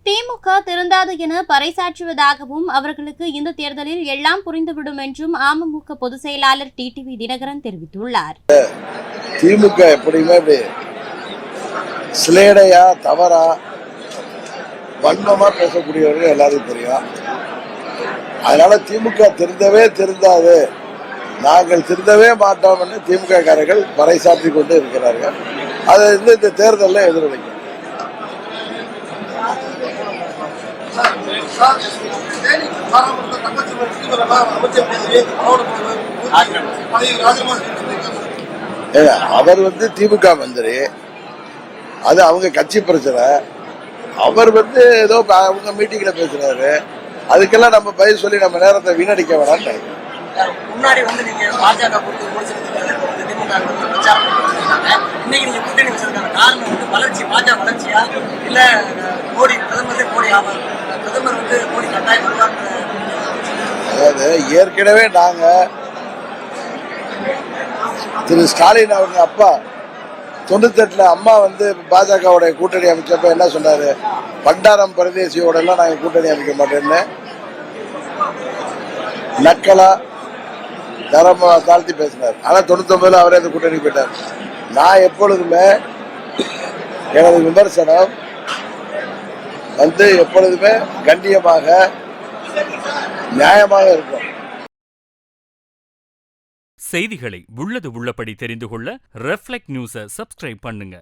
திமுக திருந்தாது என பறைசாற்றுவதாகவும் அவர்களுக்கு இந்த தேர்தலில் எல்லாம் புரிந்துவிடும் என்றும் அமமுக பொதுச் செயலாளர் டிடிவி தினகரன் தெரிவித்துள்ளார். திமுக எப்படியுமே சிலேடையா தவறா வன்மமா பேசக்கூடியவர்கள் எல்லாருக்கும் தெரியும். அதனால திமுக திருந்தாது, நாங்கள் திருந்தவே மாட்டோம் என்று திமுக காரர்கள் பறைசாற்றி கொண்டு இருக்கிறார்கள். அதை இந்த தேர்தலில் எதிரொலிக்கும். அவர் திமுக மந்திரி, அது அவங்க கட்சி பிரச்சனை. அவர் ஏதோ அவங்க மீட்டிங்ல பேசுறாரு, அதுக்கெல்லாம் நம்ம பதில் சொல்லி நம்ம நேரத்தை வீணடிக்க வேணாம். முன்னாடி நீங்க பாஜக இன்னைக்கு நீங்க கூட்டணி வச்சிருக்காங்க, காரணம் வளர்ச்சி, பாஜக வளர்ச்சியா இல்ல மோடி பிரதமர் மோடி கட்டாயம் வருவாங்க? அதாவது ஏற்கனவே நாங்க திரு ஸ்டாலின் அவங்க அப்பா 98 அம்மா பாஜகவுடைய கூட்டணி அமைச்சப்ப என்ன சொன்னாரு, பண்டாரம் பிரதேசியோட எல்லாம் நாங்க கூட்டணி அமைக்க மாட்டேன்னு நக்கலா தரமா தாழ்த்தி பேசினார். ஆனா 99 அவரே அந்த கூட்டணி போயிட்டார். நான் எப்பொழுதுமே எனது விமர்சனம் எப்பொழுதுமே கண்ணியமாக நியாயமாக இருக்கும். செய்திகளை உள்ளது உள்ளபடி தெரிந்து கொள்ள ரெஃப்ளெக்ட் நியூஸை சப்ஸ்கிரைப் பண்ணுங்க.